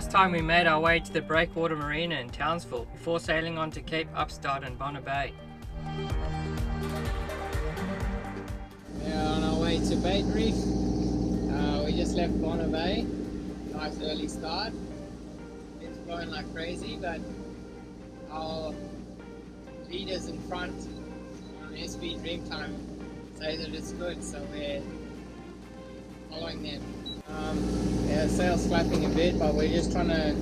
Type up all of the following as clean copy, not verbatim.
time we made our way to the Breakwater Marina in Townsville before sailing on to Cape Upstart and Bonner Bay. We are on our way to Bait Reef. We just left Bonner Bay. Nice early start. It's blowing like crazy, but our leaders in front on SV Dreamtime say that it's good, so we're following them. Yeah, sail's flapping a bit, but we're just trying to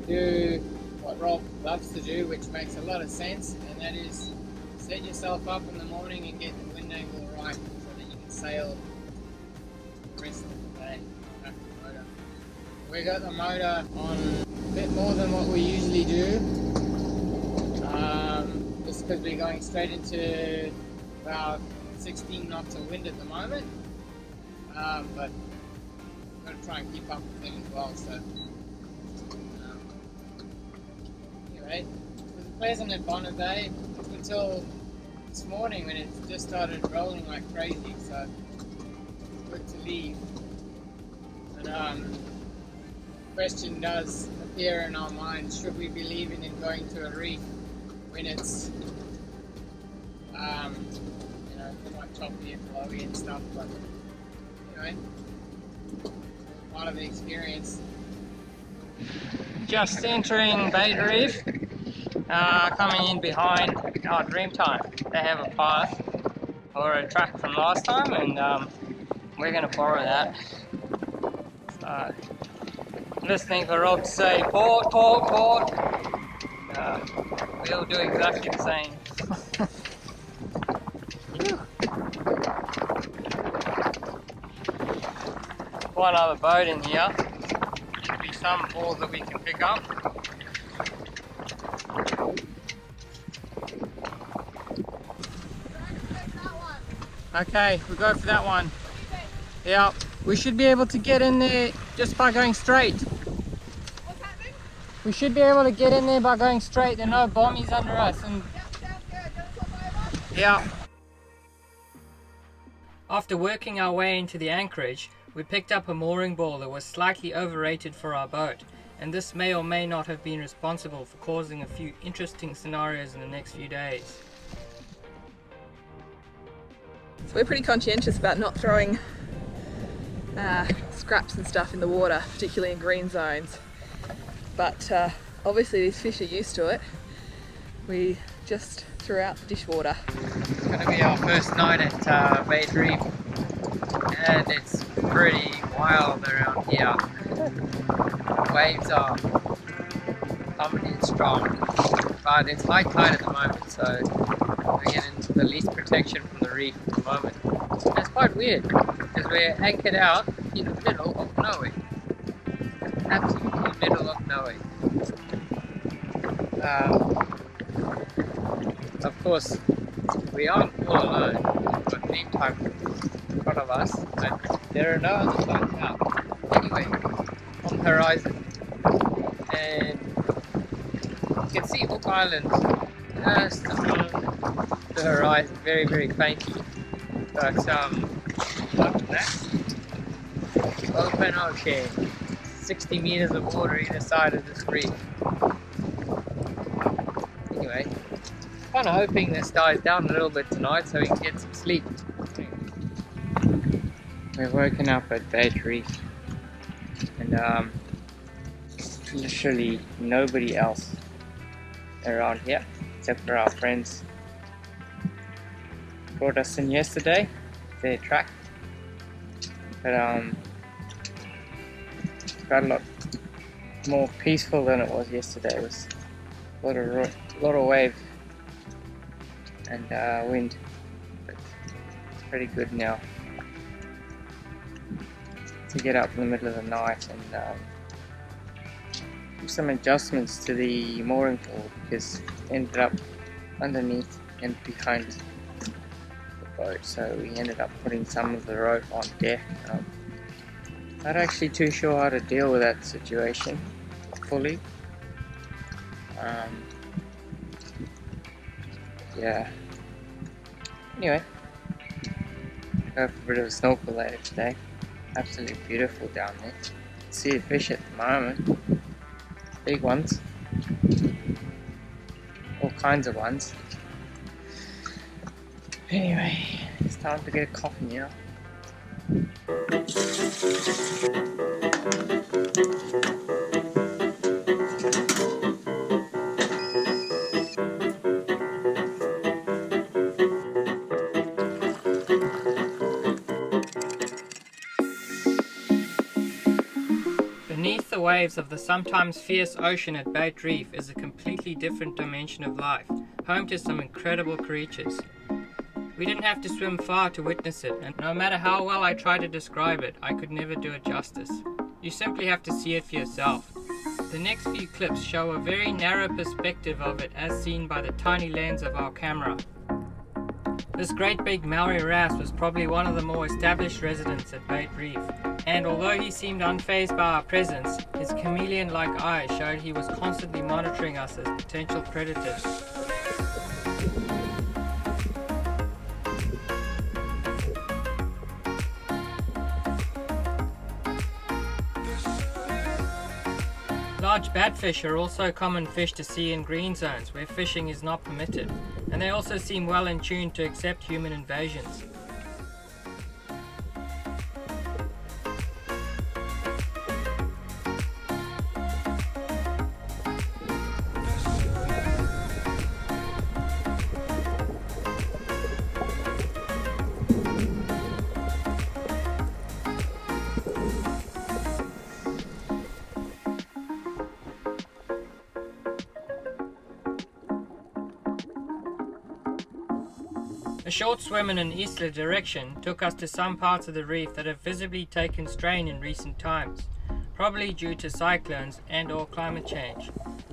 do what Rob loves to do, which makes a lot of sense, and that is set yourself up in the morning and get the wind angle right so that you can sail the rest of the day. We got the motor on a bit more than what we usually do, just because we're going straight into about 16 knots of wind at the moment, but we've got to try and keep up with them as well. So anyway, it was pleasant at Bonner Bay up until this morning when it just started rolling like crazy, so it's good to leave. But question does appear in our minds: should we be leaving and going to a reef when it's quite choppy and flowy and stuff? But anyway, part of the experience. Just entering Bait Reef, coming in behind our Dreamtime. They have a path or a track from last time, and we're going to borrow that. So, listening for Rob to say port, port, port. We'll do exactly the same. One other boat in here. Should be some balls that we can pick up. Okay, we'll go for that one. Yeah, we should be able to get in there just by going straight. What's happening? We should be able to get in there by going straight. There are no bombies under us. And Sounds good. Don't swap over. yeah. After working our way into the anchorage, we picked up a mooring ball that was slightly overrated for our boat, and this may or may not have been responsible for causing a few interesting scenarios in the next few days. So we're pretty conscientious about not throwing scraps and stuff in the water, particularly in green zones. But obviously these fish are used to it. We just threw out the dishwater. It's going to be our first night at Bait Reef, and it's pretty wild around here. The waves are coming in strong, but it's high tide at the moment, so we're getting the least protection from the reef at the moment. And it's quite weird because we're anchored out in the middle of nowhere. Absolutely middle of nowhere. Of course, we aren't all alone. We've got Dreamtime in front of us, but there are no other boats out. Anyway, on the horizon, and you can see Hook Island just on the horizon, very, very faintly. But after that, open ocean, 60 meters of water either side of this reef. Anyway, kind of hoping this dies down a little bit tonight so we can get some sleep. We've woken up at Bait Reef, and literally nobody else around here except for our friends brought us in yesterday, their track. But it's got a lot more peaceful than it was yesterday. It was a lot of wave and wind, but it's pretty good now to get up in the middle of the night and do some adjustments to the mooring pole, because it ended up underneath and behind the boat, so we ended up putting some of the rope on deck. Not actually too sure how to deal with that situation fully. Yeah. Anyway, go for a bit of a snorkel later today. Absolutely beautiful down there. See a fish at the moment. Big ones. All kinds of ones. Anyway, it's time to get a coffee now. Beneath the waves of the sometimes fierce ocean at Bait Reef is a completely different dimension of life, home to some incredible creatures. We didn't have to swim far to witness it, and no matter how well I tried to describe it, I could never do it justice. You simply have to see it for yourself. The next few clips show a very narrow perspective of it as seen by the tiny lens of our camera. This great big Maori wrasse was probably one of the more established residents at Bait Reef, and although he seemed unfazed by our presence, his chameleon-like eyes showed he was constantly monitoring us as potential predators. Large batfish are also common fish to see in green zones where fishing is not permitted, and they also seem well in tune to accept human invasions. A short swim in an easterly direction took us to some parts of the reef that have visibly taken strain in recent times, probably due to cyclones and/or climate change.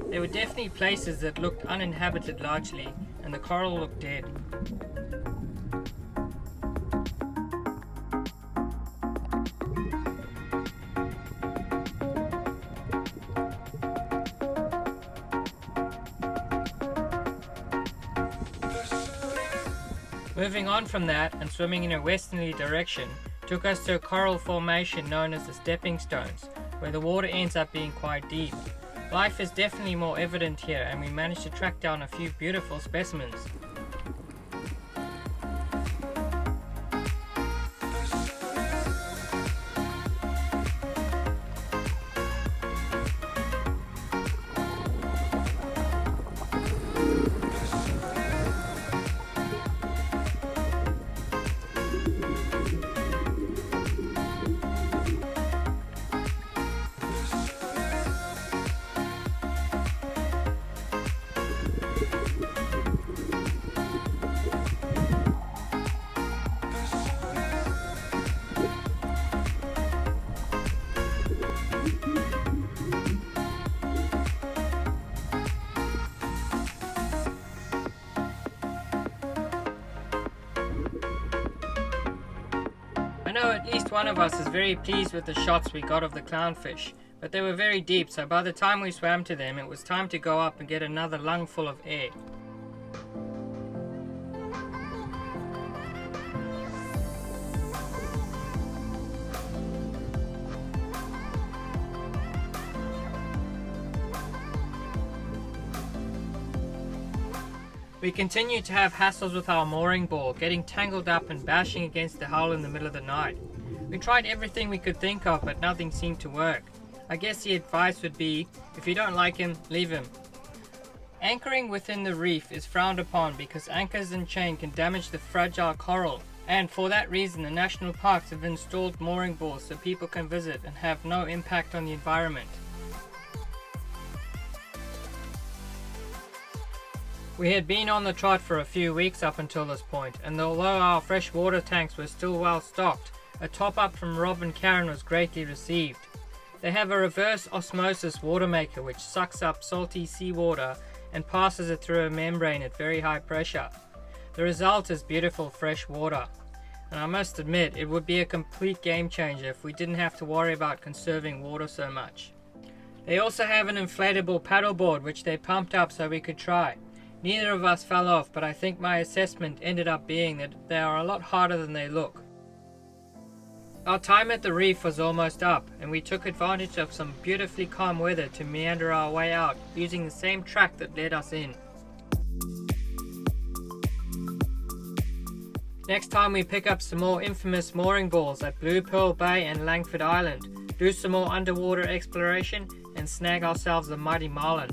There were definitely places that looked uninhabited largely, and the coral looked dead. Moving on from that and swimming in a westerly direction took us to a coral formation known as the stepping stones, where the water ends up being quite deep. Life is definitely more evident here, and we managed to track down a few beautiful specimens. I know at least one of us is very pleased with the shots we got of the clownfish, but they were very deep, so by the time we swam to them it was time to go up and get another lungful of air. We continued to have hassles with our mooring ball, getting tangled up and bashing against the hull in the middle of the night. We tried everything we could think of, but nothing seemed to work. I guess the advice would be, if you don't like him, leave him. Anchoring within the reef is frowned upon because anchors and chain can damage the fragile coral, and for that reason the national parks have installed mooring balls so people can visit and have no impact on the environment. We had been on the trot for a few weeks up until this point, and although our fresh water tanks were still well stocked, a top up from Rob and Karen was greatly received. They have a reverse osmosis water maker which sucks up salty seawater and passes it through a membrane at very high pressure. The result is beautiful fresh water, and I must admit it would be a complete game changer if we didn't have to worry about conserving water so much. They also have an inflatable paddleboard which they pumped up so we could try. Neither of us fell off, but I think my assessment ended up being that they are a lot harder than they look. Our time at the reef was almost up, and we took advantage of some beautifully calm weather to meander our way out, using the same track that led us in. Next time we pick up some more infamous mooring balls at Blue Pearl Bay and Langford Island, do some more underwater exploration, and snag ourselves a mighty marlin.